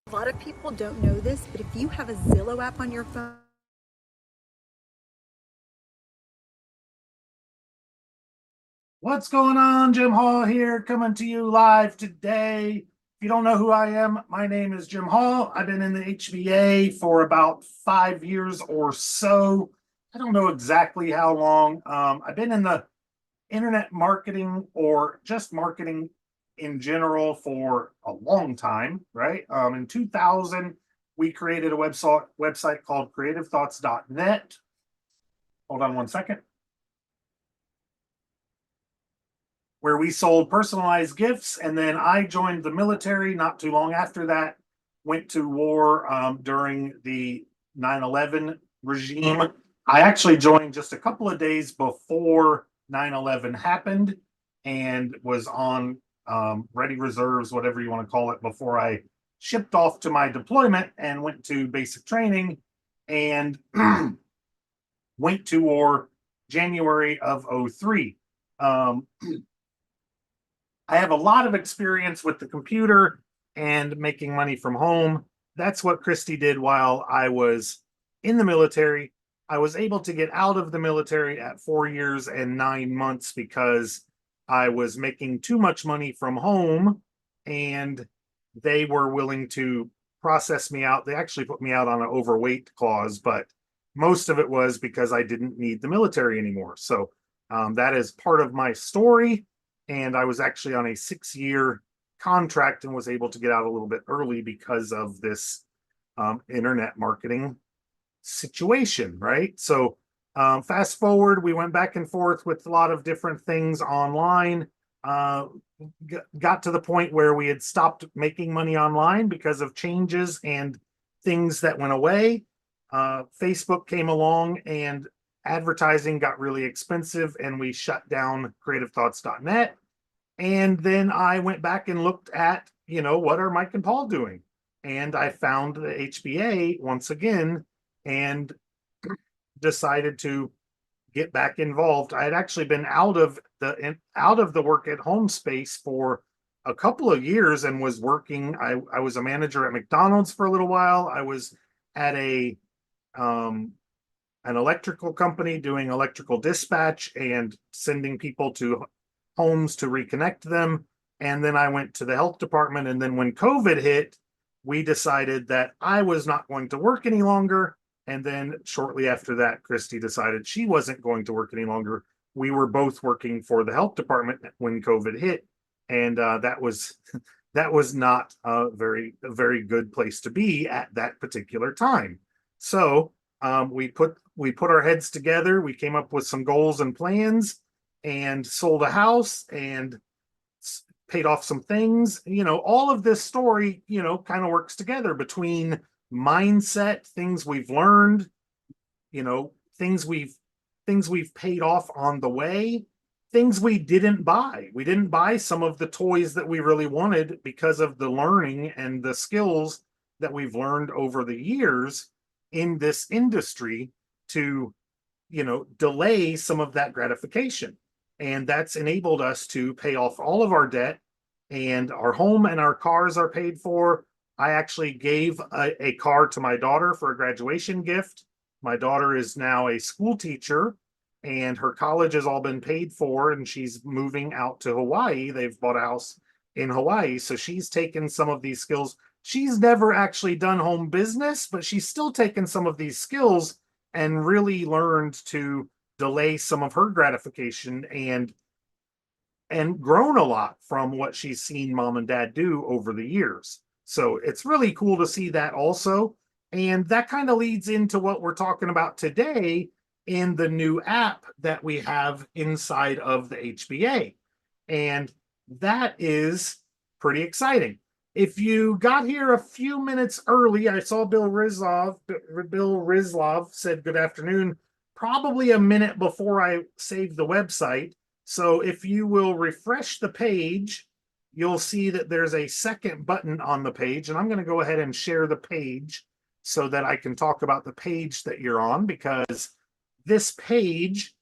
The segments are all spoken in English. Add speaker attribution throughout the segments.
Speaker 1: A lot of people don't know this, but if you have a Zillow app on your phone,
Speaker 2: What's going on? Jim Hall here, coming to you live today. If you don't know who I am, my name is Jim Hall. I've been in the HBA for about 5 years or so. I don't know exactly how long. I've been in the internet marketing or just marketing in general for a long time, right? In 2000, we created a website called creativethoughts.net. Hold on one second. Where we sold personalized gifts. And then I joined the military not too long after that, went to war during the 9/11 regime. I actually joined just a couple of days before 9/11 happened and was on ready reserves, whatever you want to call it, before I shipped off to my deployment and went to basic training and went to war January of 03. Um, I have a lot of experience with the computer and making money from home. That's what Christy did while I was in the military. I was able to get out of the military at 4 years and 9 months because I was making too much money from home and they were willing to process me out. They actually put me out on an overweight clause, but most of it was because I didn't need the military anymore. So that is part of my story, and I was actually on a 6 year contract and was able to get out a little bit early because of this internet marketing situation, right? So, fast forward, we went back and forth with a lot of different things online. Uh, got to the point where we had stopped making money online because of changes and things that went away. Facebook came along and advertising got really expensive, and we shut down creativethoughts.net. And then I went back and looked at, what are Mike and Paul doing? And I found the HBA once again and decided to get back involved. I had actually been out of the work at home space for a couple of years and was working. I was a manager at McDonald's for a little while. I was at um, an electrical company doing electrical dispatch and sending people to homes to reconnect them. And then I went to the health department. And then when COVID hit, we decided that I was not going to work any longer. And then shortly after that, Christy decided she wasn't going to work any longer. We were both working for the health department when COVID hit, and that was that was not a very good place to be at that particular time. So we put our heads together. We came up with some goals and plans, and sold a house and paid off some things. All of this story, kind of works together between mindset, things we've learned, you know, things we've things we've paid off on the way, things we didn't buy. We didn't buy some of the toys that we really wanted because of the learning and the skills that we've learned over the years in this industry to, delay some of that gratification. And that's enabled us to pay off all of our debt, and our home and our cars are paid for. I actually gave a car to my daughter for a graduation gift. My daughter is now a school teacher, and her college has all been paid for, and she's moving out to Hawaii. They've bought a house in Hawaii. So she's taken some of these skills. She's never actually done home business, but she's still taken some of these skills and really learned to delay some of her gratification and grown a lot from what she's seen mom and dad do over the years. So it's really cool to see that also. And that kind of leads into what we're talking about today in the new app that we have inside of the HBA. And that is pretty exciting. If you got here a few minutes early, I saw Bill Rizlov said good afternoon, probably a minute before I saved the website. So if you will refresh the page, you'll see that there's a second button on the page. And I'm going to go ahead and share the page so that I can talk about the page that you're on, because this page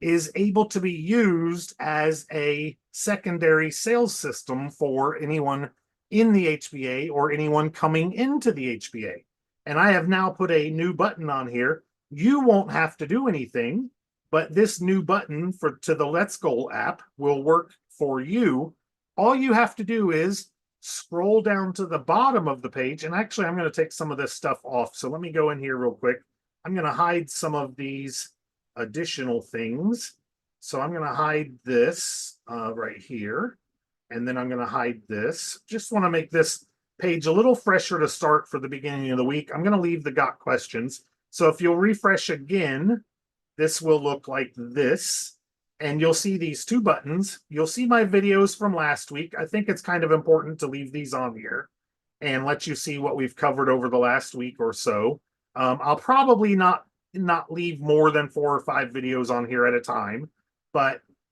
Speaker 2: is able to be used as a secondary sales system for anyone in the HBA or anyone coming into the HBA. And I have now put a new button on here. You won't have to do anything, but this new button to the Let's Goal app will work for you. All you have to do is scroll down to the bottom of the page. And actually, I'm going to take some of this stuff off. So let me go in here real quick. I'm going to hide some of these additional things. So I'm going to hide this right here. And then I'm going to hide this. Just want to make this page a little fresher to start for the beginning of the week. I'm going to leave the got questions. So if you'll refresh again, this will look like this. And you'll see these two buttons. You'll see my videos from last week. I think it's kind of important to leave these on here and let you see what we've covered over the last week or so. I'll probably not leave more than 4 or 5 videos on here at a time,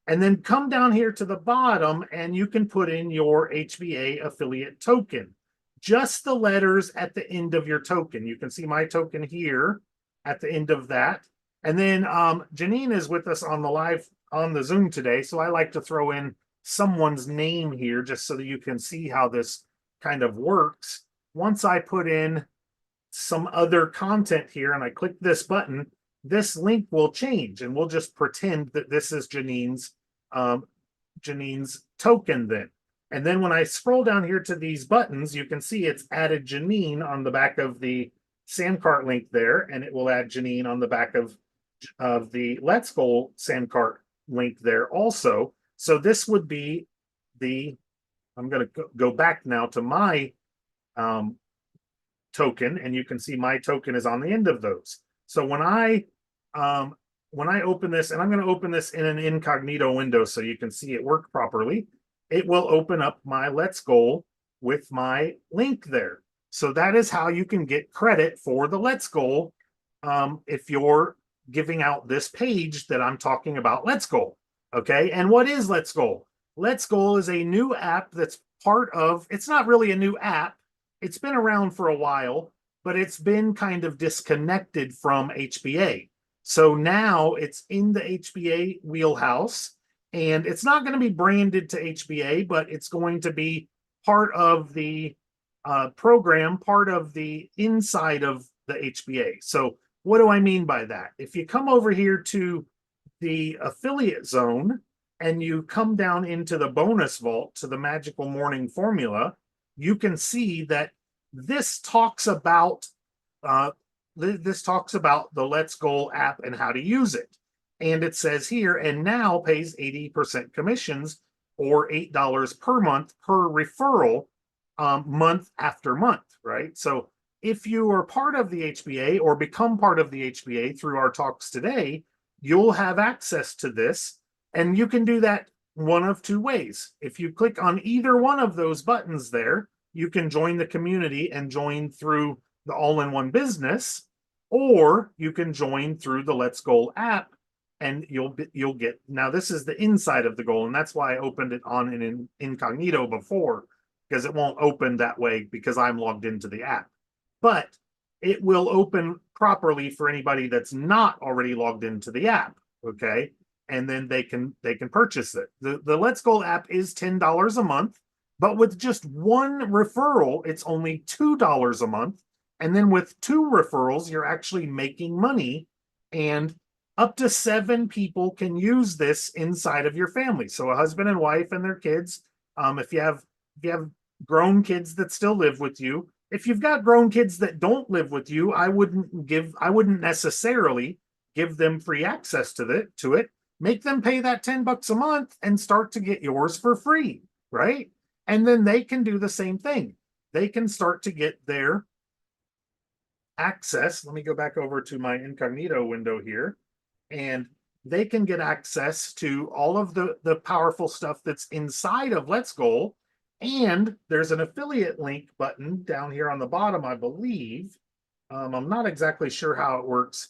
Speaker 2: and then come down here to the bottom and you can put in your HBA affiliate token, just the letters at the end of your token. You can see my token here at the end of that. And then Janine is with us on the Zoom today. So I like to throw in someone's name here just so that you can see how this kind of works. Once I put in some other content here and I click this button, this link will change and we'll just pretend that this is Janine's token then. And then when I scroll down here to these buttons, you can see it's added Janine on the back of the Sandcart link there, and it will add Janine on the back of the Let's Goal Sandcart link there also. So this would be I'm going to go back now to my token, and you can see my token is on the end of those. So when I open this, and I'm going to open this in an incognito window so you can see it work properly, it will open up my Let's Goal with my link there. So that is how you can get credit for the Let's Goal if you're giving out this page that I'm talking about Let's Goal. Okay, and what is Let's Goal? Let's Goal is a new app that's it's not really a new app. It's been around for a while, but it's been kind of disconnected from HBA. So now it's in the HBA wheelhouse, and it's not going to be branded to HBA, but it's going to be part of the program, part of the inside of the HBA. So what do I mean by that? If you come over here to the affiliate zone and you come down into the bonus vault to the magical morning formula, you can see that this talks about the Let's Goal app and how to use it. And it says here, and now pays 80% commissions or $8 per month per referral month after month, right? So if you are part of the HBA or become part of the HBA through our talks today, you'll have access to this. And you can do that one of two ways. If you click on either one of those buttons there, you can join the community and join through the all-in-one business, or you can join through the Let's Goal app and you'll get, now this is the inside of the goal, and that's why I opened it on an incognito before, because it won't open that way because I'm logged into the app. But it will open properly for anybody that's not already logged into the app, okay? And then they can purchase it. The Let's Goal app is $10 a month, but with just one referral, it's only $2 a month. And then with 2 referrals, you're actually making money, and up to 7 people can use this inside of your family. So a husband and wife and their kids. If you have grown kids that still live with you, if you've got grown kids that don't live with you, I wouldn't necessarily give them free access to it. Make them pay that $10 a month and start to get yours for free, right? And then they can do the same thing. They can start to get their access. Let me go back over to my incognito window here, and they can get access to all of the powerful stuff that's inside of Let's Goal. And there's an affiliate link button down here on the bottom, I believe. I'm not exactly sure how it works.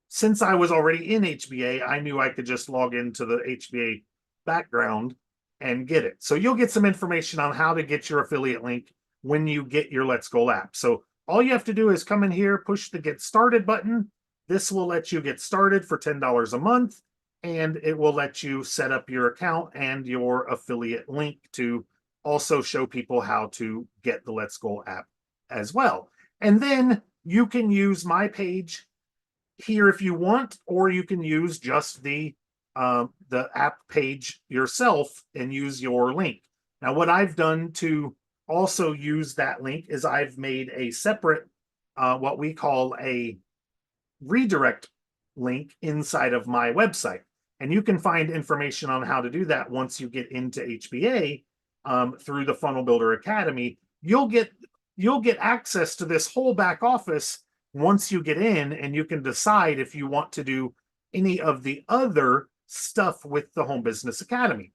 Speaker 2: Since I was already in HBA, I knew I could just log into the HBA background and get it. So you'll get some information on how to get your affiliate link when you get your Let's Goal app. So all you have to do is come in here, push the Get Started button. This will let you get started for $10 a month, and it will let you set up your account and your affiliate link to also show people how to get the Let's Go app as well. And then you can use my page here if you want, or you can use just the app page yourself and use your link. Now, what I've done to also use that link is I've made a separate, what we call a redirect link inside of my website. And you can find information on how to do that once you get into HBA through the Funnel Builder Academy. You'll get access to this whole back office once you get in, and you can decide if you want to do any of the other stuff with the Home Business Academy.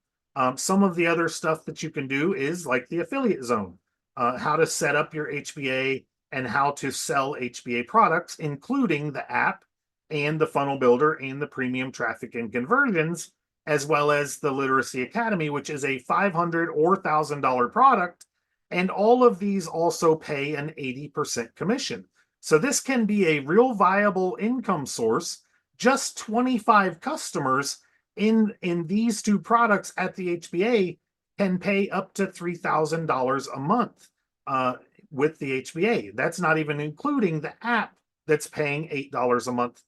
Speaker 2: Some of the other stuff that you can do is like the affiliate zone, how to set up your HBA and how to sell HBA products, including the app and the funnel builder and the premium traffic and conversions, as well as the Literacy Academy, which is a $500 or $1,000 product. And all of these also pay an 80% commission. So this can be a real viable income source. Just 25 customers in these two products at the HBA can pay up to $3,000 a month with the HBA. That's not even including the app that's paying $8 a month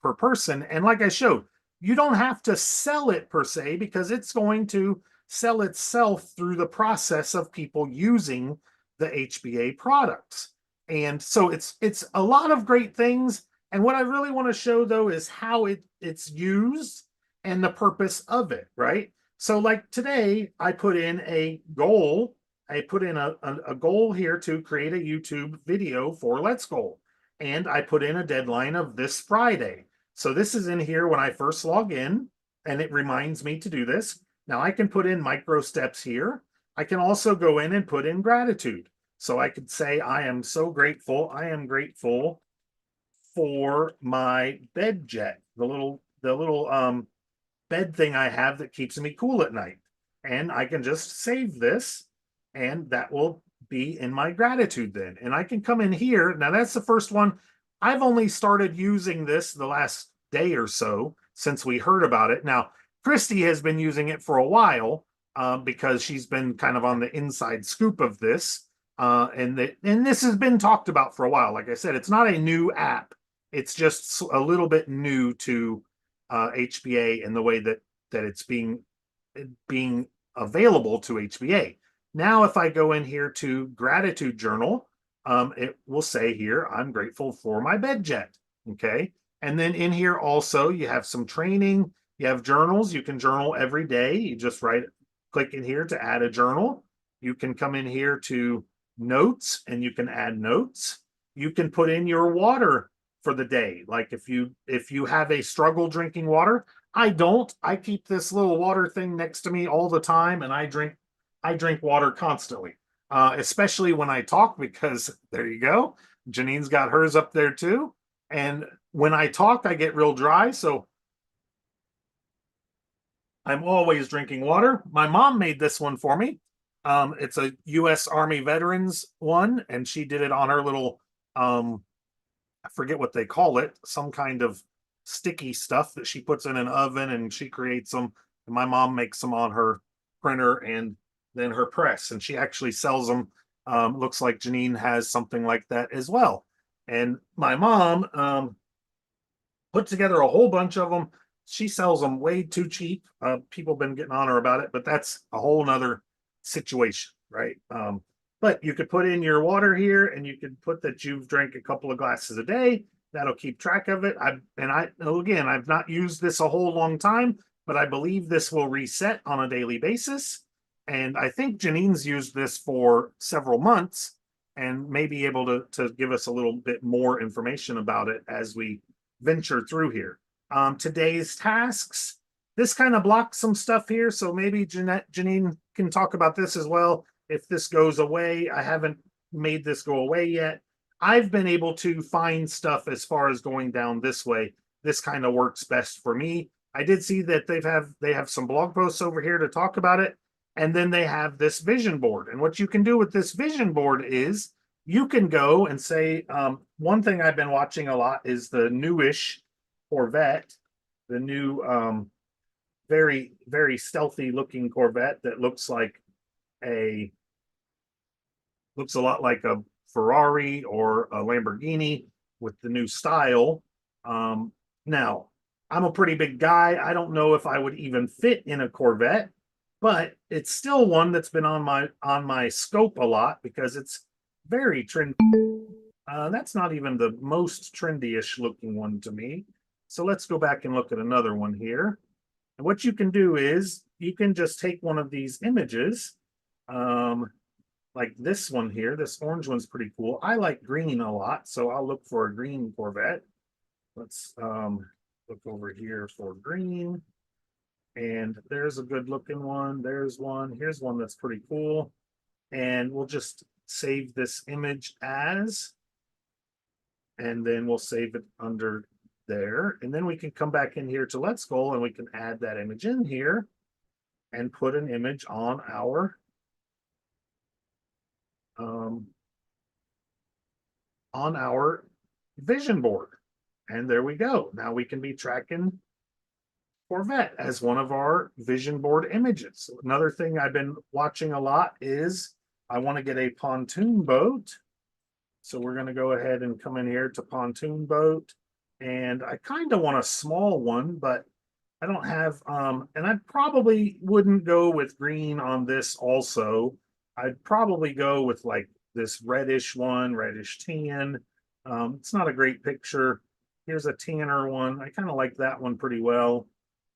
Speaker 2: per person. And like I showed, you don't have to sell it per se, because it's going to sell itself through the process of people using the HBA products. And so it's a lot of great things. And what I really want to show, though, is how it's used and the purpose of it, right? So like today, I put in a goal. I put in a goal here to create a YouTube video for Let's Go. And I put in a deadline of this Friday. So this is in here when I first log in, and it reminds me to do this. Now I can put in micro steps here. I can also go in and put in gratitude. So I could say, I am so grateful. I am grateful for my bed jet, the little bed thing I have that keeps me cool at night. And I can just save this, and that will be in my gratitude then. And I can come in here. Now that's the first one. I've only started using this the last day or so since we heard about it. Now, Christy has been using it for a while because she's been kind of on the inside scoop of this. And this has been talked about for a while. Like I said, it's not a new app. It's just a little bit new to HBA in the way that it's being available to HBA. Now, if I go in here to gratitude journal, it will say here, I'm grateful for my bed jet. Okay. And then in here also, you have some training, you have journals. You can journal every day. You just click in here to add a journal. You can come in here to notes, and you can add notes. You can put in your water for the day. Like if you have a struggle drinking water, I don't. I keep this little water thing next to me all the time, and I drink water constantly, especially when I talk, because there you go. Janine's got hers up there too. And when I talk, I get real dry. So I'm always drinking water. My mom made this one for me. It's a U.S. Army veterans one, and she did it on her little, I forget what they call it, some kind of sticky stuff that she puts in an oven, and she creates them. And my mom makes them on her printer and then her press, and she actually sells them. Looks like Janine has something like that as well. And my mom put together a whole bunch of them. She sells them way too cheap. People have been getting on her about it, but that's a whole nother situation, right? But you could put in your water here, and you could put that you've drank a couple of glasses a day. That'll keep track of it. I've not used this a whole long time, but I believe this will reset on a daily basis. And I think Janine's used this for several months and may be able to give us a little bit more information about it as we venture through here. Today's tasks, this kind of blocks some stuff here, so maybe Janine can talk about this as well. If this goes away, I haven't made this go away yet. I've been able to find stuff as far as going down this way. This kind of works best for me. I did see that they have some blog posts over here to talk about it, and then they have this vision board. And what you can do with this vision board is you can go and say, one thing I've been watching a lot is the newish Corvette, the new very, very stealthy looking Corvette that looks like looks a lot like a Ferrari or a Lamborghini with the new style. Now, I'm a pretty big guy. I don't know if I would even fit in a Corvette, but it's still one that's been on my scope a lot because it's very trendy. That's not even the most trendy-ish looking one to me. So let's go back and look at another one here. And what you can do is you can just take one of these images, like this one here. This orange one's pretty cool. I like green a lot, so I'll look for a green Corvette. Let's look over here for green. And there's a good looking one. There's one. Here's one that's pretty cool. And we'll just save this image as, and then we'll save it under there. And then we can come back in here to Let's Go and we can add that image in here and put an image on our vision board. And there we go. Now we can be tracking Corvette as one of our vision board images. Another thing I've been watching a lot is I want to get a pontoon boat. So we're going to go ahead and come in here to pontoon boat. And I kind of want a small one, but I don't have, and I probably wouldn't go with green on this also. I'd probably go with like this reddish one, reddish tan. It's not a great picture. Here's a tanner one. I kind of like that one pretty well.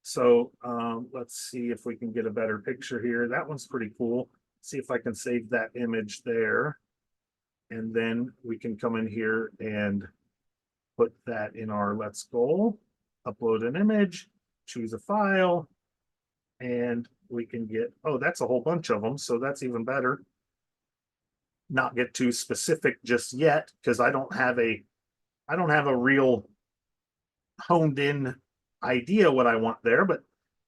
Speaker 2: So let's see if we can get a better picture here. That one's pretty cool. See if I can save that image there. And then we can come in here and put that in our Let's Go, upload an image, choose a file, and we can get, oh, that's a whole bunch of them. So that's even better. Not get too specific just yet because I don't have a real honed in idea what I want there, but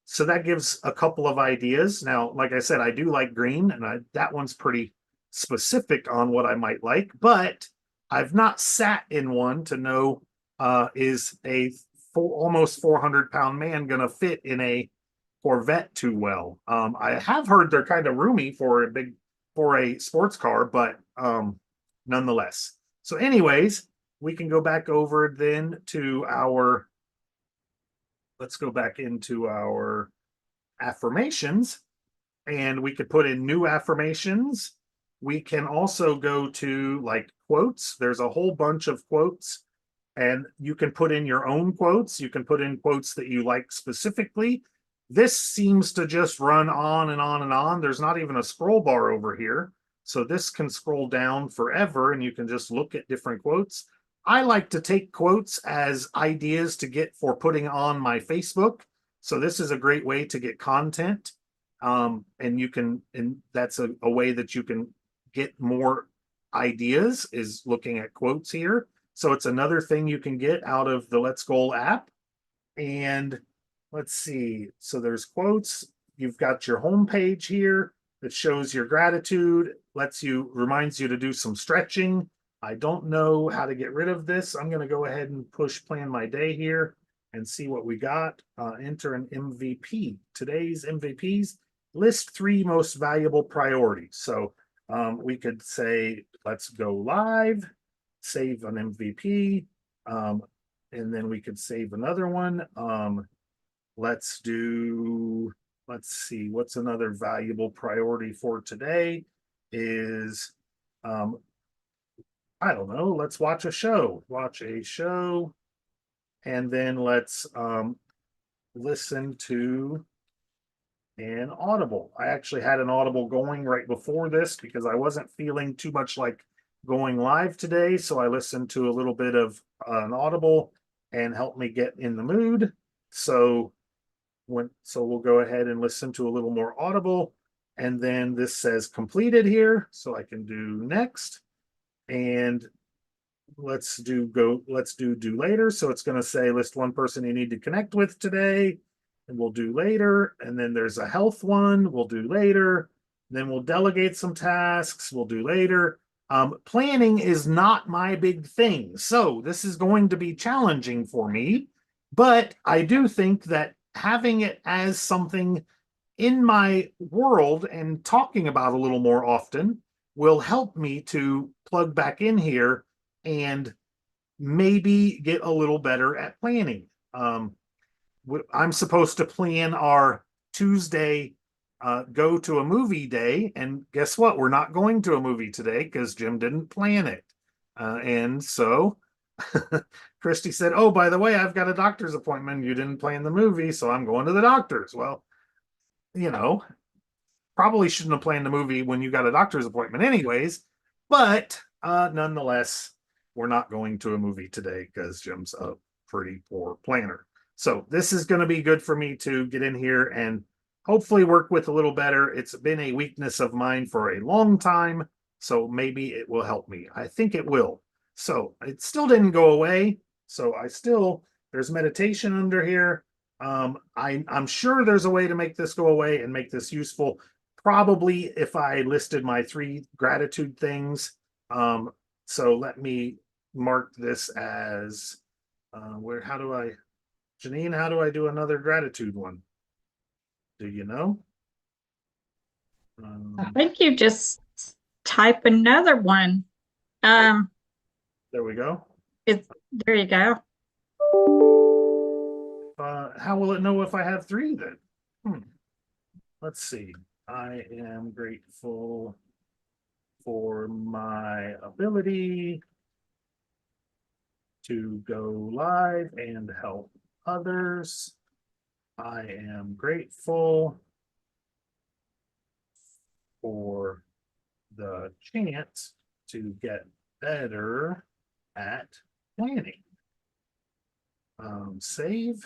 Speaker 2: so that gives a couple of ideas. Now, like I said, I do like green, and that one's pretty specific on what I might like, but I've not sat in one to know is a almost 400-pound man gonna fit in a Corvette too well. I have heard they're kind of roomy for a sports car, but nonetheless. So anyways, we can go back over then to our, let's go back into our affirmations, and we could put in new affirmations. We can also go to like quotes. There's a whole bunch of quotes, and you can put in your own quotes. You can put in quotes that you like specifically. This seems to just run on and on and on. There's not even a scroll bar over here. So this can scroll down forever and you can just look at different quotes. I like to take quotes as ideas to get for putting on my Facebook. So this is a great way to get content. And that's a way that you can get more ideas, is looking at quotes here. So it's another thing you can get out of the Let's Go app. And let's see. So there's quotes. You've got your home page here that shows your gratitude, reminds you to do some stretching. I don't know how to get rid of this. I'm going to go ahead and push plan my day here and see what we got. Enter an MVP. Today's MVPs, list 3 most valuable priorities. So we could say, let's go live, save an MVP, and then we could save another one. Let's see, what's another valuable priority for today is, I don't know, let's watch a show, and then let's listen to an Audible. I actually had an Audible going right before this because I wasn't feeling too much like going live today. So I listened to a little bit of an Audible and helped me get in the mood. So we'll go ahead and listen to a little more Audible. And then this says completed here. So I can do next. And let's do later. So it's going to say list 1 person you need to connect with today, and we'll do later. And then there's a health one, we'll do later. Then we'll delegate some tasks, we'll do later. Planning is not my big thing, so this is going to be challenging for me, but I do think that having it as something in my world and talking about a little more often will help me to plug back in here and maybe get a little better at planning. I'm supposed to plan our Tuesday go to a movie day, and guess what? We're not going to a movie today because Jim didn't plan it. And so Christy said, "Oh, by the way, I've got a doctor's appointment. You didn't plan the movie, so I'm going to the doctor's." Well, you know, probably shouldn't have planned the movie when you got a doctor's appointment anyways, but nonetheless, we're not going to a movie today because Jim's a pretty poor planner. So this is going to be good for me to get in here and hopefully work with a little better. It's been a weakness of mine for a long time, so maybe it will help me. I think it will. So it still didn't go away. So there's meditation under here. I'm sure there's a way to make this go away and make this useful. Probably if I listed my 3 gratitude things. So let me mark this as Janine, how do I do another gratitude one? Do you know?
Speaker 3: I think you just type another one.
Speaker 2: There we go.
Speaker 3: There you go.
Speaker 2: How will it know if I have 3 then? Let's see. I am grateful for my ability to go live and help others. I am grateful for the chance to get better at planning. Save.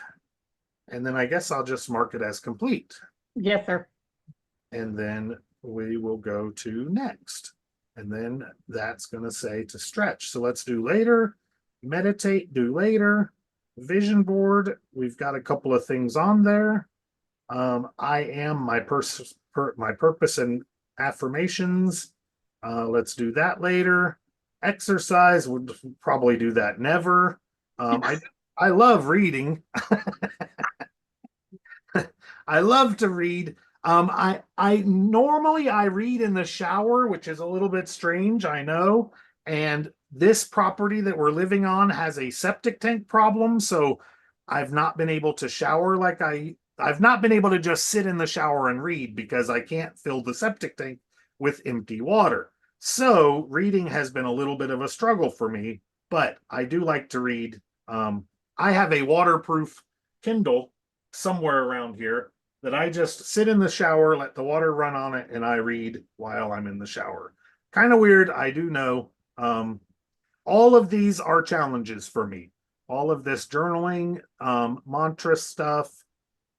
Speaker 2: And then I guess I'll just mark it as complete.
Speaker 3: Yes, sir.
Speaker 2: And then we will go to next. And then that's going to say to stretch. So let's do later, meditate, do later, vision board. We've got a couple of things on there. I am my purpose and affirmations. Let's do that later. Exercise, would probably do that never. I love reading. I love to read. I normally I read in the shower, which is a little bit strange, I know. And this property that we're living on has a septic tank problem, so I've not been able to shower like I've not been able to just sit in the shower and read because I can't fill the septic tank with empty water. So reading has been a little bit of a struggle for me, but I do like to read. I have a waterproof Kindle somewhere around here that I just sit in the shower, let the water run on it, and I read while I'm in the shower. Kind of weird, I do know. All of these are challenges for me. All of this journaling, mantra stuff,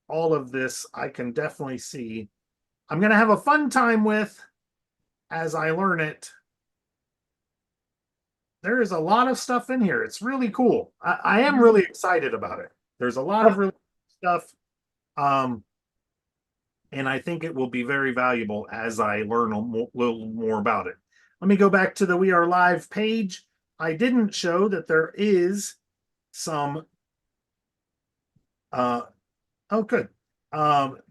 Speaker 2: all of this, I can definitely see. I'm going to have a fun time with as I learn it. There is a lot of stuff in here. It's really cool. I am really excited about it. There's a lot of really cool stuff. And I think it will be very valuable as I learn a little more about it. Let me go back to the We Are Live page. I didn't show that there is some. Oh, good.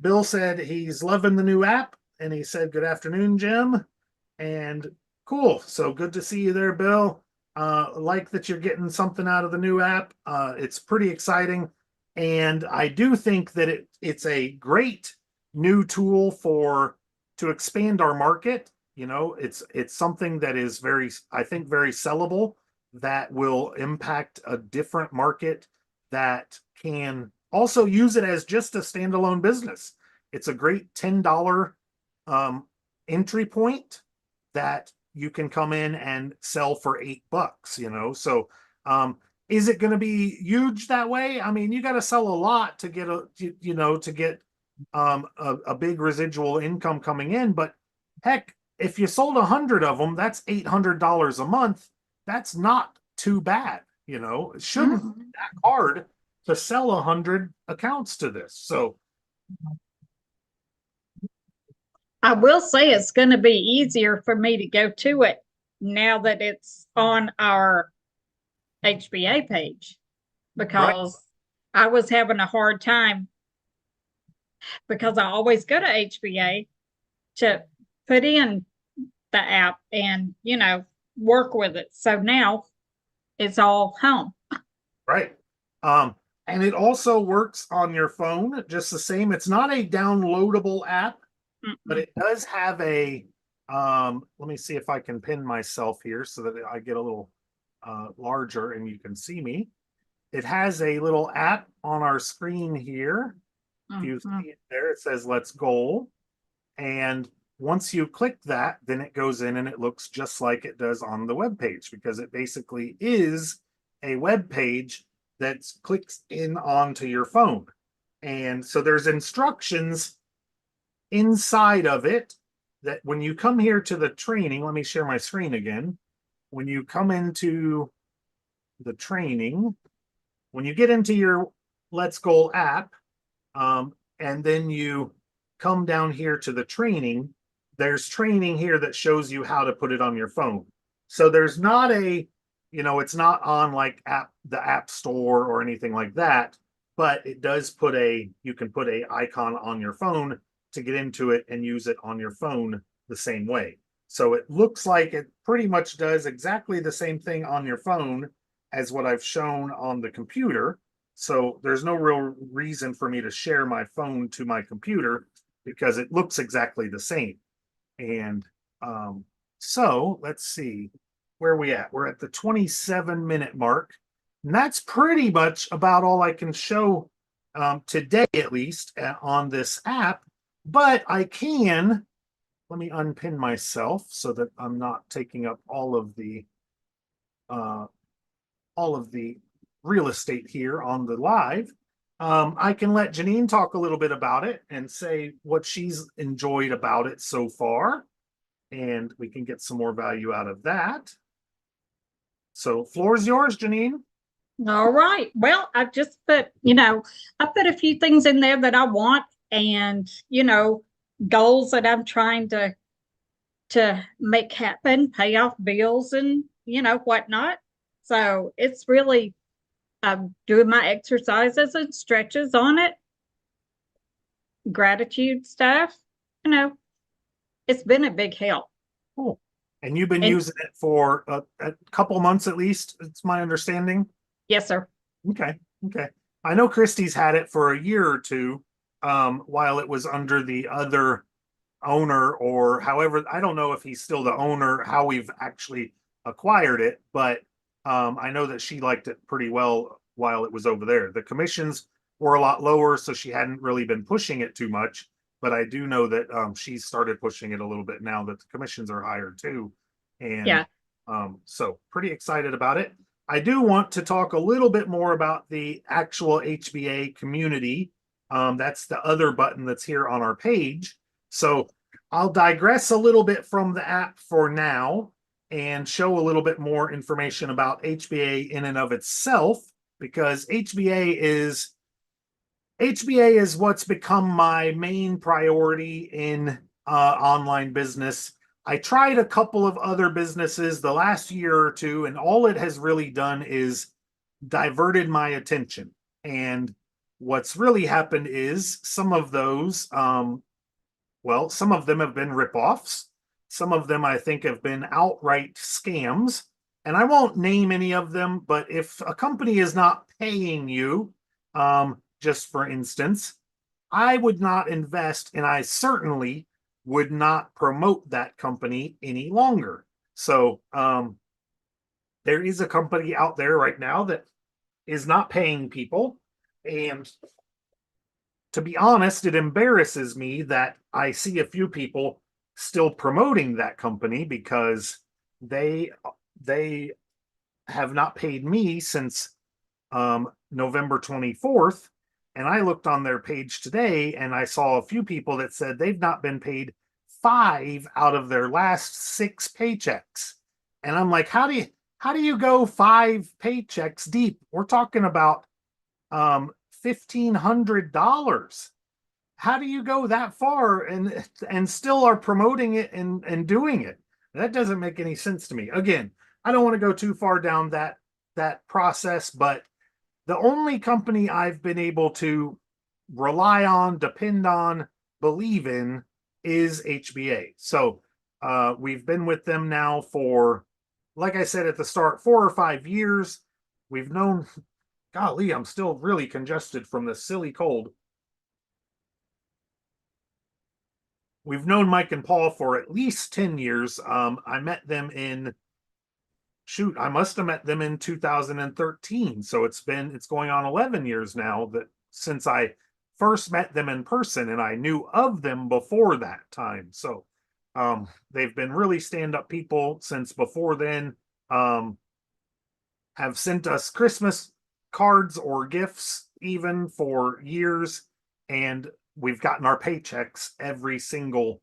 Speaker 2: Bill said he's loving the new app, and he said, "Good afternoon, Jim." And cool. So good to see you there, Bill. Like that you're getting something out of the new app. It's pretty exciting. And I do think that it's a great new tool to expand our market. You know, it's something that is I think very sellable, that will impact a different market, that can also use it as just a standalone business. It's a great $10 entry point that you can come in and sell for $8, you know. So is it going to be huge that way? I mean, you got to sell a lot to get a big residual income coming in. But heck, if you sold 100 of them, that's $800 a month. That's not too bad. You know, it shouldn't be that hard to sell 100 accounts to this. So
Speaker 3: I will say it's going to be easier for me to go to it now that it's on our HBA page, because I was having a hard time because I always go to HBA to put in the app and, work with it. So now it's all home.
Speaker 2: Right. And it also works on your phone just the same. It's not a downloadable app, but it does have a, let me see if I can pin myself here so that I get a little larger and you can see me. It has a little app on our screen here. If you see it there, it says Let's Goal. And once you click that, then it goes in and it looks just like it does on the web page, because it basically is a web page that clicks in onto your phone. And so there's instructions inside of it that when you come here to the training, let me share my screen again. When you come into the training, when you get into your Let's Goal app, and then you come down here to the training, there's training here that shows you how to put it on your phone. So there's not a, it's not on like the app store or anything like that, but it does put you can put a icon on your phone to get into it and use it on your phone the same way. So it looks like it pretty much does exactly the same thing on your phone as what I've shown on the computer. So there's no real reason for me to share my phone to my computer because it looks exactly the same. And so let's see where we at. We're at the 27-minute mark. And that's pretty much about all I can show today, at least on this app. But I can, let me unpin myself so that I'm not taking up all of the real estate here on the live. I can let Janine talk a little bit about it and say what she's enjoyed about it so far, and we can get some more value out of that. So, floor is yours, Janine.
Speaker 3: All right. Well, I just put, I put a few things in there that I want and, goals that I'm trying to make happen, pay off bills and, whatnot. So it's really doing my exercises and stretches on it, gratitude stuff. It's been a big help.
Speaker 2: Cool. And you've been using it for a couple months at least, it's my understanding.
Speaker 3: Yes, sir.
Speaker 2: Okay. I know Christy's had it for a year or two while it was under the other owner, or however, I don't know if he's still the owner, how we've actually acquired it, but I know that she liked it pretty well while it was over there. The commissions were a lot lower, so she hadn't really been pushing it too much, but I do know that she's started pushing it a little bit now that the commissions are higher too. And
Speaker 3: yeah.
Speaker 2: So pretty excited about it. I do want to talk a little bit more about the actual HBA community. That's the other button that's here on our page. So I'll digress a little bit from the app for now and show a little bit more information about HBA in and of itself, because HBA is what's become my main priority in online business. I tried a couple of other businesses the last year or two, and all it has really done is diverted my attention. And what's really happened is some of those, some of them have been ripoffs. Some of them I think have been outright scams. And I won't name any of them, but if a company is not paying you, just for instance, I would not invest, and I certainly would not promote that company any longer. So there is a company out there right now that is not paying people. And to be honest, it embarrasses me that I see a few people still promoting that company because they have not paid me since November 24th. And I looked on their page today and I saw a few people that said they've not been paid 5 out of their last 6 paychecks. And I'm like, how do you go 5 paychecks deep? We're talking about $1,500. How do you go that far and still are promoting it and doing it? That doesn't make any sense to me. Again, I don't want to go too far down that process, but the only company I've been able to rely on, depend on, believe in is HBA. So we've been with them now for, like I said at the start, 4 or 5 years. We've known, golly, I'm still really congested from this silly cold. We've known Mike and Paul for at least 10 years. I met them in, shoot, I must have met them in 2013. So it's going on 11 years now that since I first met them in person, and I knew of them before that time. So they've been really stand-up people since before then. Have sent us Christmas cards or gifts even for years, and we've gotten our paychecks every single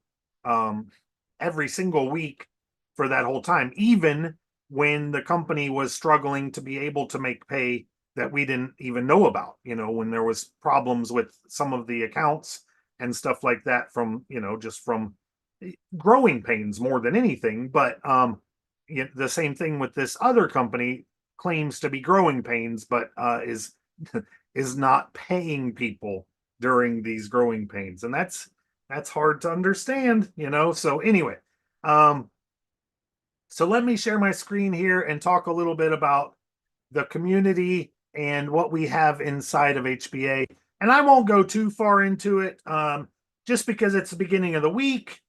Speaker 2: week for that whole time, even when the company was struggling to be able to make pay that we didn't even know about, when there was problems with some of the accounts and stuff like that from, just from growing pains more than anything. But the same thing with this other company, claims to be growing pains, but is is not paying people during these growing pains, and that's hard to understand, So anyway, so let me share my screen here and talk a little bit about the community and what we have inside of HBA. And I won't go too far into it, just because it's the beginning of the week.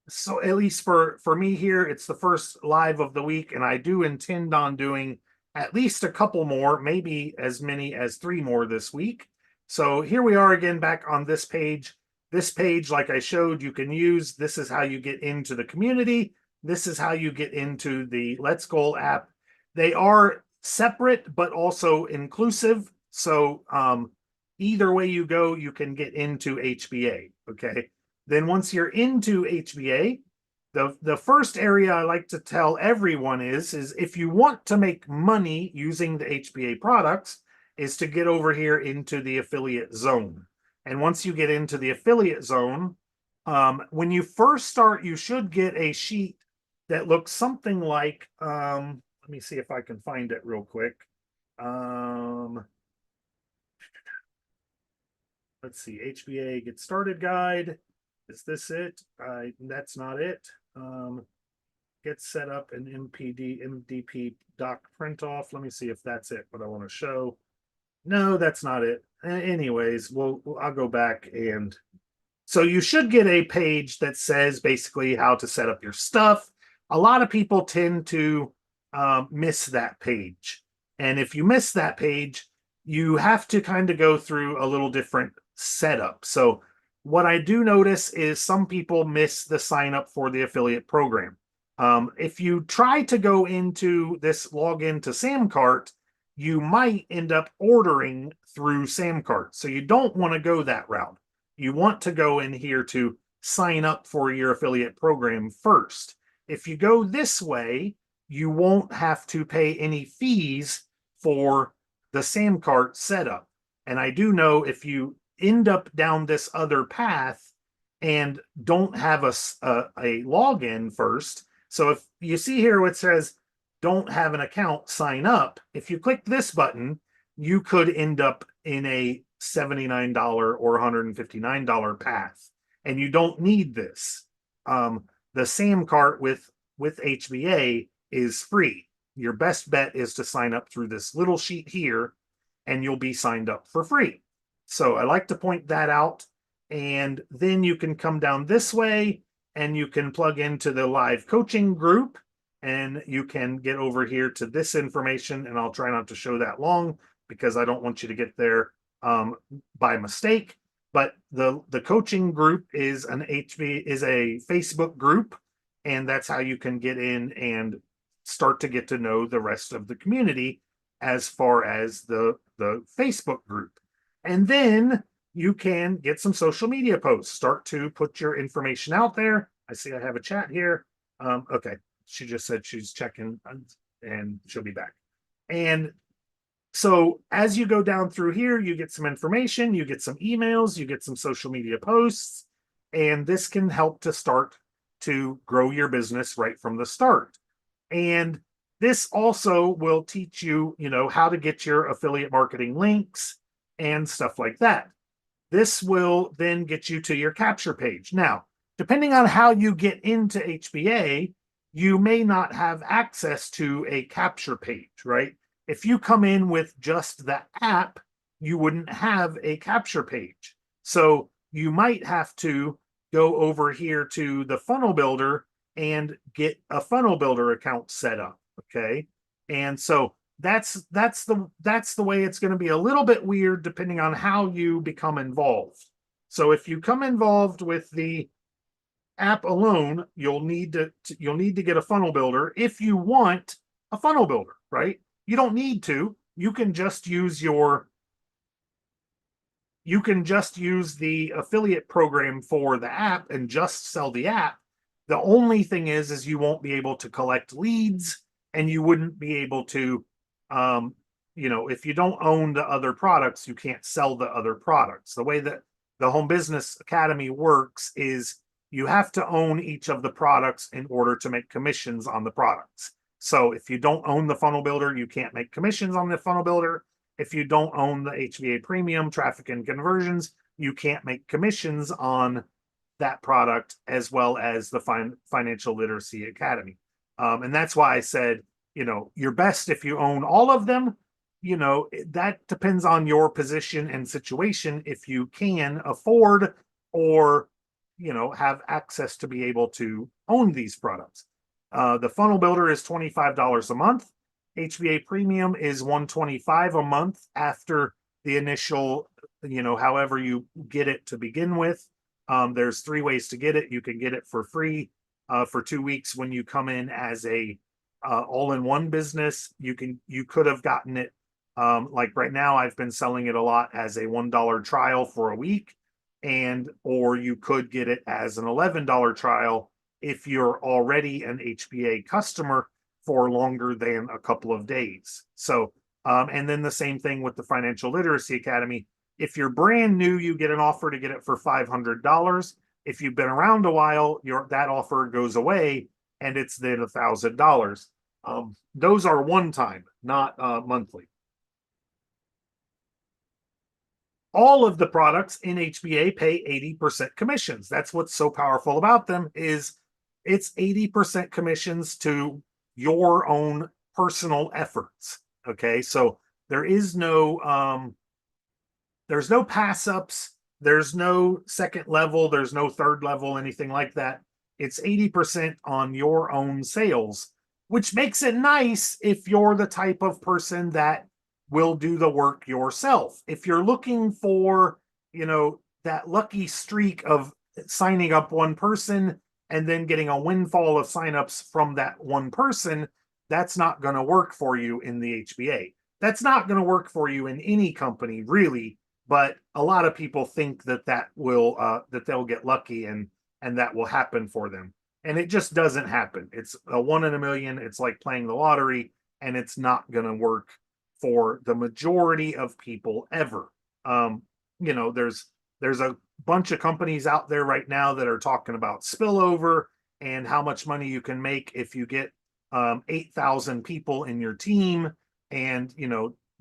Speaker 2: So at least for me here, it's the first live of the week, and I do intend on doing at least a couple more, maybe as many as 3 more this week. So here we are again back on this page. This page, like I showed, you can use. This is how you get into the community. This is how you get into the Let's Goal app. They are separate, but also inclusive. So either way you go, you can get into HBA, okay? Then once you're into HBA, the first area I like to tell everyone is if you want to make money using the HBA products, is to get over here into the affiliate zone. And once you get into the affiliate zone, when you first start, you should get a sheet that looks something like, let me see if I can find it real quick. Let's see, HBA Get Started Guide. Is this it? That's not it. Get set up an MDP doc print off. Let me see if that's it, what I want to show. No, that's not it. Anyways, I'll go back, and so you should get a page that says basically how to set up your stuff. A lot of people tend to miss that page. And if you miss that page, you have to kind of go through a little different setup. So what I do notice is some people miss the sign up for the affiliate program. If you try to go into this login to Samcart, you might end up ordering through Samcart. So you don't want to go that route. You want to go in here to sign up for your affiliate program first. If you go this way, you won't have to pay any fees for the Samcart setup. And I do know if you end up down this other path and don't have a login first. So if you see here what says don't have an account, sign up. If you click this button, you could end up in a $79 or $159 path, and you don't need this. The Samcart with HBA is free. Your best bet is to sign up through this little sheet here, and you'll be signed up for free. So I like to point that out. And then you can come down this way and you can plug into the live coaching group, and you can get over here to this information. And I'll try not to show that long because I don't want you to get there by mistake. But the coaching group is a Facebook group, and that's how you can get in and start to get to know the rest of the community as far as the Facebook group. And then you can get some social media posts, start to put your information out there. I see I have a chat here. Okay, she just said she's checking and she'll be back. And so as you go down through here, you get some information, you get some emails, you get some social media posts, and this can help to start to grow your business right from the start. And this also will teach you, how to get your affiliate marketing links and stuff like that. this will then get you to your capture page. Now, depending on how you get into HBA, you may not have access to a capture page, right? If you come in with just the app, you wouldn't have a capture page. So you might have to go over here to the funnel builder and get a funnel builder account set up. Okay. And so that's the way it's going to be a little bit weird depending on how you become involved. So if you come involved with the app alone, you'll need to get a funnel builder if you want a funnel builder, right? You don't need to. You can just use the affiliate program for the app and just sell the app. The only thing is you won't be able to collect leads, and you wouldn't be able to, if you don't own the other products, you can't sell the other products. The way that the Home Business Academy works is you have to own each of the products in order to make commissions on the products. So if you don't own the funnel builder, you can't make commissions on the funnel builder. If you don't own the HVA Premium Traffic and Conversions, you can't make commissions on that product, as well as the Financial Literacy Academy. And that's why I said, you're best if you own all of them. That depends on your position and situation, if you can afford or have access to be able to own these products. The funnel builder is $25 a month. HVA Premium is $125 a month after the initial, however you get it to begin with. There's 3 ways to get it. You can get it for free for 2 weeks when you come in as a all-in-one business. You could have gotten it like right now. I've been selling it a lot as a $1 trial for a week, or you could get it as an $11 trial if you're already an HBA customer for longer than a couple of days. So, and then the same thing with the Financial Literacy Academy. If you're brand new, you get an offer to get it for $500. If you've been around a while, that offer goes away, and it's then $1,000. Those are one time, not monthly. All of the products in HBA pay 80% commissions. That's what's so powerful about them, is it's 80% commissions to your own personal efforts. Okay, so there's no pass ups, there's no second level, there's no third level, anything like that. It's 80% on your own sales, which makes it nice if you're the type of person that will do the work yourself. If you're looking for, that lucky streak of signing up one person and then getting a windfall of signups from that one person, that's not going to work for you in the HBA. That's not going to work for you in any company, really. But a lot of people think that will that they'll get lucky and that will happen for them, and it just doesn't happen. It's a 1 in a million. It's like playing the lottery, and it's not going to work for the majority of people ever. There's a bunch of companies out there right now that are talking about spillover and how much money you can make if you get 8,000 people in your team. And,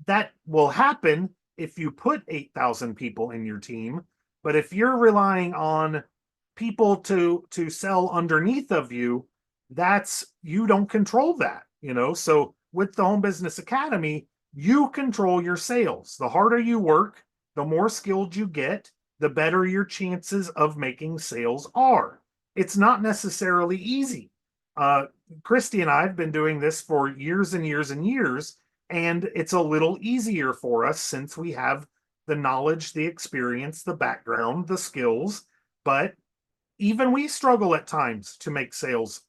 Speaker 2: that will happen if you put 8,000 people in your team. But if you're relying on people to sell underneath of you, you don't control that, So with the Home Business Academy, you control your sales. The harder you work, the more skilled you get, the better your chances of making sales are. It's not necessarily easy. Christy and I have been doing this for years and years and years, and it's a little easier for us since we have the knowledge, the experience, the background, the skills. But even we struggle at times to make sales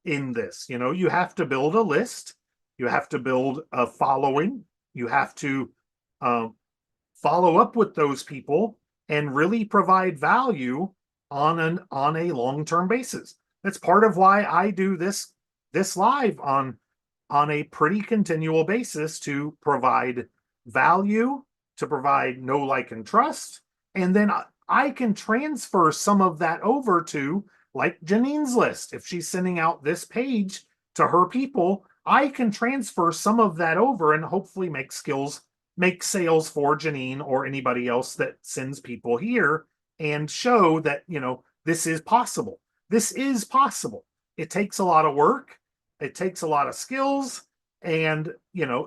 Speaker 2: in this. You have to build a list. You have to build a following. You have to follow up with those people and really provide value on a long-term basis. That's part of why I do this live on a pretty continual basis, to provide value, to provide know, like, and trust. And then I can transfer some of that over to, like, Janine's list. If she's sending out this page to her people, I can transfer some of that over and hopefully make make sales for Janine or anybody else that sends people here and show that, this is possible. This is possible. It takes a lot of work. It takes a lot of skills and,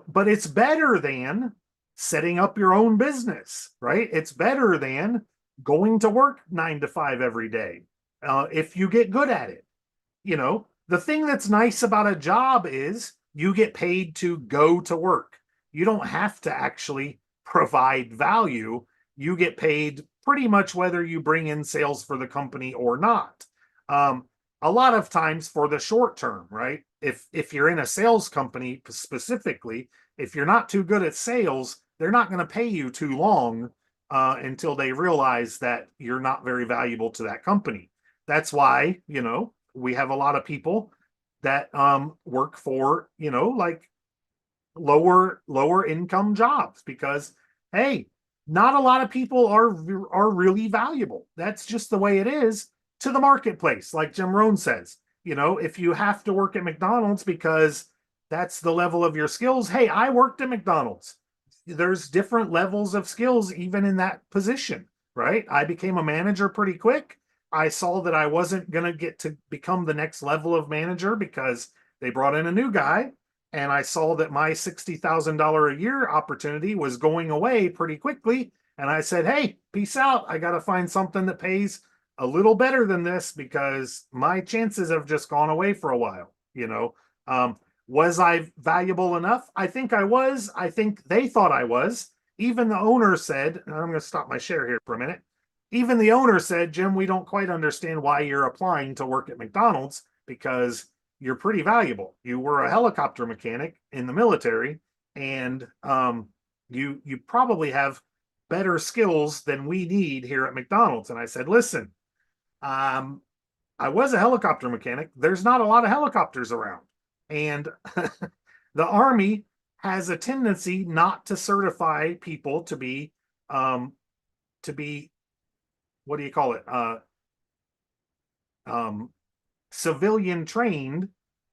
Speaker 2: but it's better than setting up your own business, right? It's better than going to work 9 to 5 every day. If you get good at it, the thing that's nice about a job is you get paid to go to work. You don't have to actually provide value. You get paid pretty much whether you bring in sales for the company or not. A lot of times for the short term, right? If you're in a sales company specifically, if you're not too good at sales, they're not going to pay you too long until they realize that you're not very valuable to that company. That's why, we have a lot of people that work for, like lower income jobs because, hey, not a lot of people are really valuable. That's just the way it is to the marketplace. Like Jim Rohn says, if you have to work at McDonald's because that's the level of your skills. Hey, I worked at McDonald's. There's different levels of skills even in that position, right? I became a manager pretty quick. I saw that I wasn't going to get to become the next level of manager because they brought in a new guy. And I saw that my $60,000 a year opportunity was going away pretty quickly. And I said, hey, peace out. I got to find something that pays a little better than this because my chances have just gone away for a while. Was I valuable enough? I think I was. I think they thought I was. Even the owner said, and I'm going to stop my share here for a minute. Even the owner said, Jim, we don't quite understand why you're applying to work at McDonald's because you're pretty valuable. You were a helicopter mechanic in the military, and you probably have better skills than we need here at McDonald's. And I said, listen, I was a helicopter mechanic. There's not a lot of helicopters around. And the Army has a tendency not to certify people to be what do you call it? Civilian trained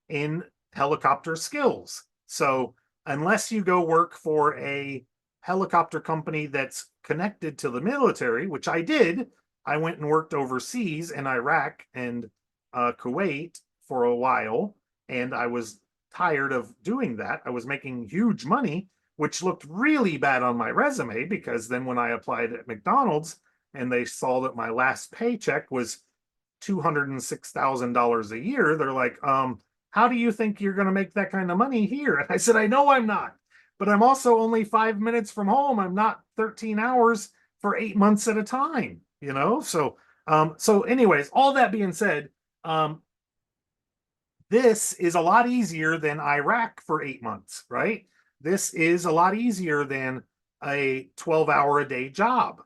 Speaker 2: in helicopter skills. So unless you go work for a helicopter company that's connected to the military, which I did, I went and worked overseas in Iraq and Kuwait for a while, and I was tired of doing that. I was making huge money, which looked really bad on my resume because then when I applied at McDonald's and they saw that my last paycheck was $206,000 a year, they're like, how do you think you're going to make that kind of money here? And I said, I know I'm not, but I'm also only 5 minutes from home. I'm not 13 hours for 8 months at a time, So anyways, all that being said, this is a lot easier than Iraq for 8 months, right? This is a lot easier than a 12-hour a day job.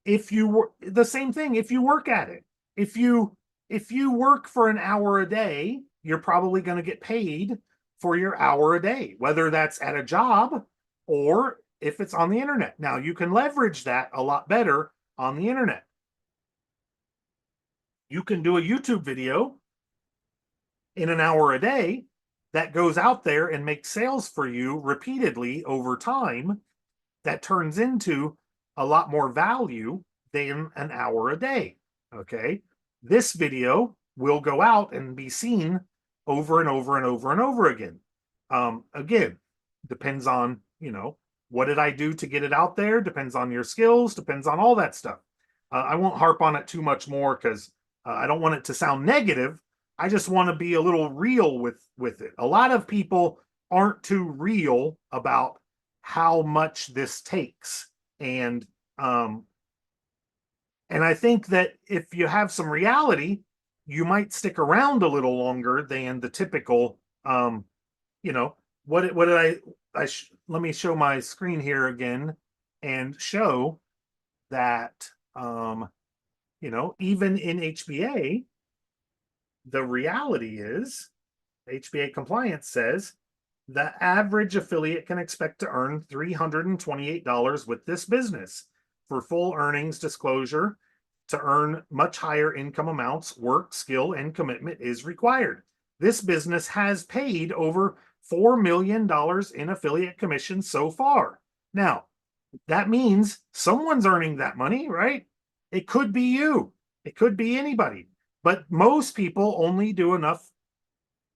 Speaker 2: If you were the same thing, if you work at it, if you work for an hour a day, you're probably going to get paid for your hour a day, whether that's at a job or if it's on the internet. Now you can leverage that a lot better on the internet. You can do a YouTube video in an hour a day that goes out there and makes sales for you repeatedly over time that turns into a lot more value than an hour a day. Okay. This video will go out and be seen over and over and over and over again. Again, depends on, what did I do to get it out there? Depends on your skills, depends on all that stuff. I won't harp on it too much more because I don't want it to sound negative. I just want to be a little real with it. A lot of people aren't too real about how much this takes. And I think that if you have some reality, you might stick around a little longer than the typical, what did let me show my screen here again and show that, even in HBA, the reality is HBA compliance says the average affiliate can expect to earn $328 with this business. For full earnings disclosure, to earn much higher income amounts, work, skill, and commitment is required. This business has paid over $4 million in affiliate commissions so far. Now, that means someone's earning that money, right? It could be you. It could be anybody. But most people only do enough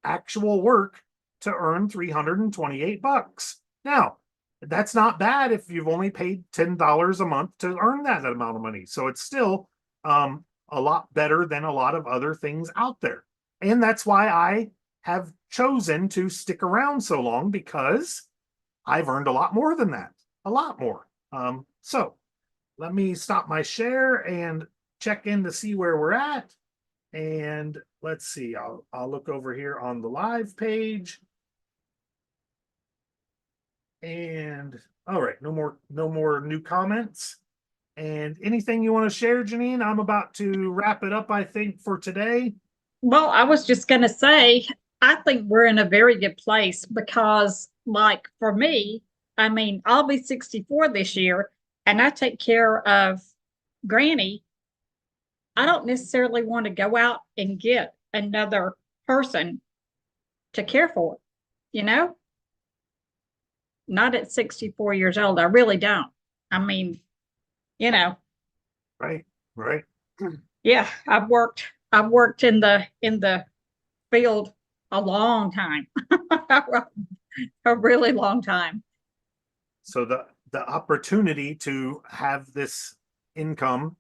Speaker 2: actual work to earn 328 bucks. Now, that's not bad if you've only paid $10 a month to earn that amount of money. So it's still a lot better than a lot of other things out there. And that's why I have chosen to stick around so long, because I've earned a lot more than that, a lot more. So let me stop my share and check in to see where we're at. And let's see, I'll look over here on the live page. And all right, no more new comments. And anything you want to share, Janine? I'm about to wrap it up, I think, for today.
Speaker 3: Well, I was just going to say, I think we're in a very good place because, like, for me, I mean, I'll be 64 this year and I take care of Granny. I don't necessarily want to go out and get another person to care for, you know? Not at 64 years old. I really don't. I mean, you know.
Speaker 2: Right, right.
Speaker 3: Yeah, I've worked in the field a long time. A really long time.
Speaker 2: So the opportunity to have this income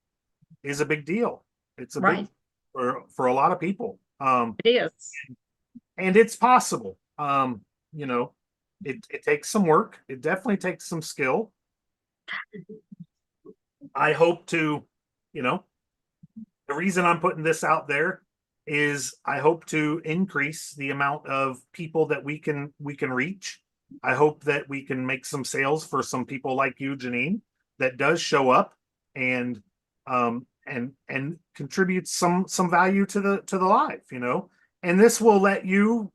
Speaker 2: is a big deal. It's a big for a lot of people.
Speaker 3: It is.
Speaker 2: And it's possible. You know, it takes some work. It definitely takes some skill. I hope to, you know, the reason I'm putting this out there is I hope to increase the amount of people that we can reach. I hope that we can make some sales for some people like you, Janine, that does show up and contributes some value to the live, you know. And this will let you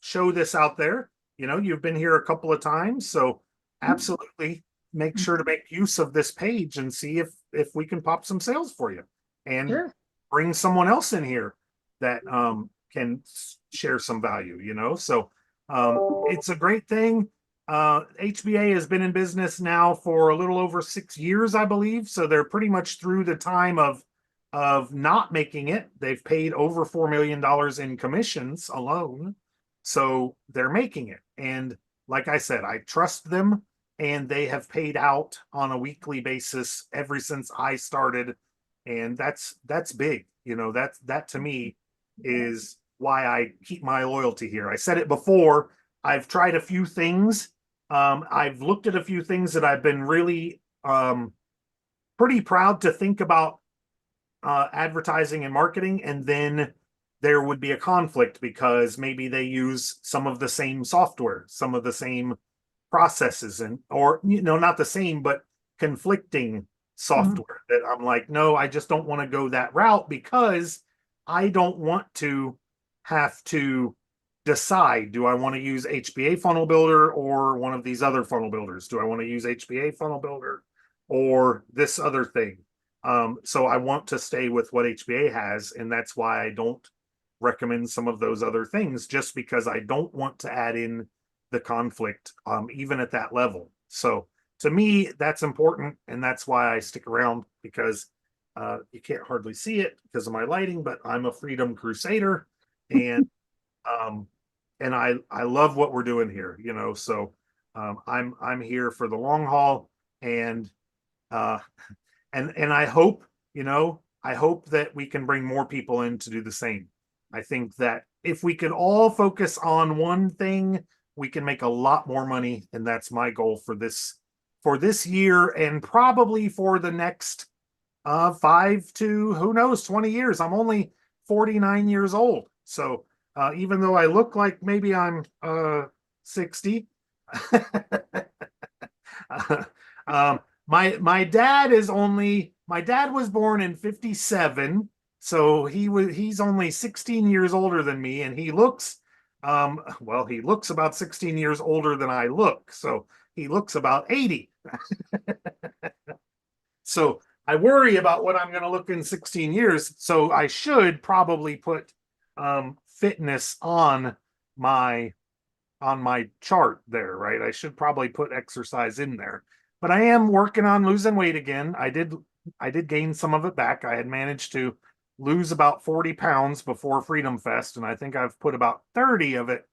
Speaker 2: show this out there. You know, you've been here a couple of times, so absolutely make sure to make use of this page and see if we can pop some sales for you, and bring someone else in here that can share some value, you know. So it's a great thing. HBA has been in business now for a little over 6 years, I believe. So they're pretty much through the time of not making it. They've paid over $4 million in commissions alone. So they're making it. And like I said, I trust them, and they have paid out on a weekly basis ever since I started. And that's big. You know, that to me is why I keep my loyalty here. I said it before. I've tried a few things. I've looked at a few things that I've been really pretty proud to think about advertising and marketing, and then there would be a conflict because maybe they use some of the same software, some of the same processes, and or you know, not the same, but conflicting software that I'm like, no, I just don't want to go that route, because I don't want to have to decide, do I want to use HBA funnel builder or one of these other funnel builders? Do I want to use HBA funnel builder or this other thing? So I want to stay with what HBA has, and that's why I don't recommend some of those other things, just because I don't want to add in the conflict, even at that level. So to me, that's important, and that's why I stick around, because you can't hardly see it because of my lighting, but I'm a freedom crusader, and I love what we're doing here, you know. So I'm here for the long haul, and I hope, you know, I hope that we can bring more people in to do the same. I think that if we could all focus on one thing, we can make a lot more money, and that's my goal for this year, and probably for the next 5 to, who knows, 20 years. I'm only 49 years old, so even though I look like maybe I'm 60, my dad was born in 57, so he's only 16 years older than me, and he looks he looks about 16 years older than I look, so he looks about 80. So I worry about what I'm going to look in 16 years, so I should probably put fitness on my on my chart there, right? I should probably put exercise in there. But I am working on losing weight again. I did gain some of it back. I had managed to lose about 40 pounds before Freedom Fest, and I think I've put about 30 of it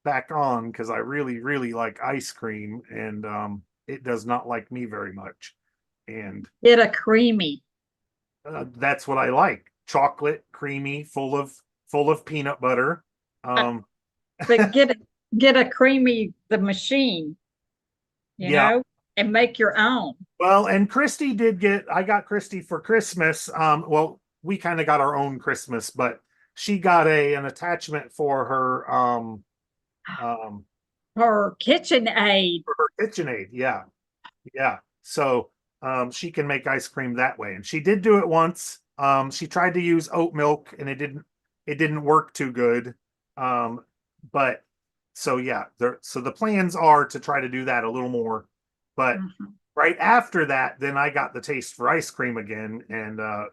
Speaker 2: back on because I really, really like ice cream, and it does not like me very much. And
Speaker 3: Get a creamy.
Speaker 2: that's what I like. Chocolate, creamy, full of peanut butter. Um,
Speaker 3: But get a creamy the machine, you
Speaker 2: yeah.
Speaker 3: know, and make your own.
Speaker 2: Well, and Christy did I got Christy for Christmas. Well, we kind of got our own Christmas, but she got an attachment for
Speaker 3: Or KitchenAid.
Speaker 2: for her KitchenAid. Yeah. Yeah. So she can make ice cream that way. And she did do it once. She tried to use oat milk and it didn't work too good. But so yeah, so the plans are to try to do that a little more. But right after that, then I got the taste for ice cream again, and go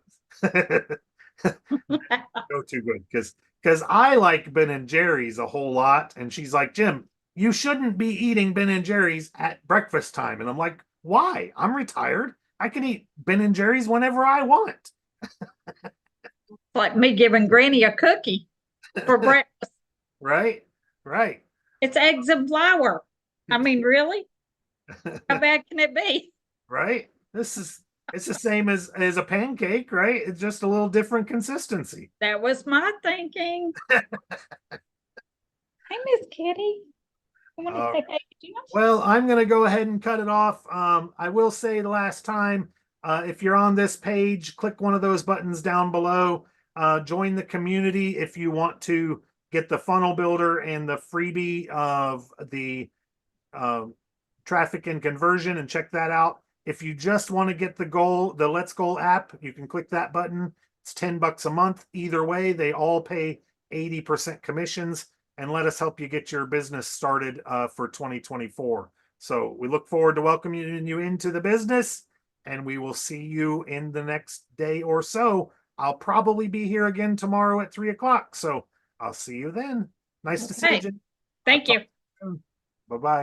Speaker 2: too good because I like Ben and Jerry's a whole lot, and she's like, Jim, you shouldn't be eating Ben and Jerry's at breakfast time, and I'm like, why? I'm retired. I can eat Ben and Jerry's whenever I want.
Speaker 3: Like me giving Granny a cookie for breakfast.
Speaker 2: Right, right.
Speaker 3: It's eggs and flour. I mean, really? How bad can it be?
Speaker 2: Right. It's the same as a pancake, right? It's just a little different consistency.
Speaker 3: That was my thinking. Hey, Miss Kitty. I want to say hey to you.
Speaker 2: Well, I'm going to go ahead and cut it off. I will say the last time, if you're on this page, click one of those buttons down below. Join the community if you want to get the funnel builder and the freebie of the traffic and conversion, and check that out. If you just want to get the Let's Goal app, you can click that button. It's $10 a month. Either way, they all pay 80% commissions, and let us help you get your business started for 2024. So we look forward to welcoming you into the business, and we will see you in the next day or so. I'll probably be here again tomorrow at 3 o'clock. So I'll see you then. Nice to see you,
Speaker 3: Okay.
Speaker 2: Jen.
Speaker 3: Thank you.
Speaker 2: Bye-bye.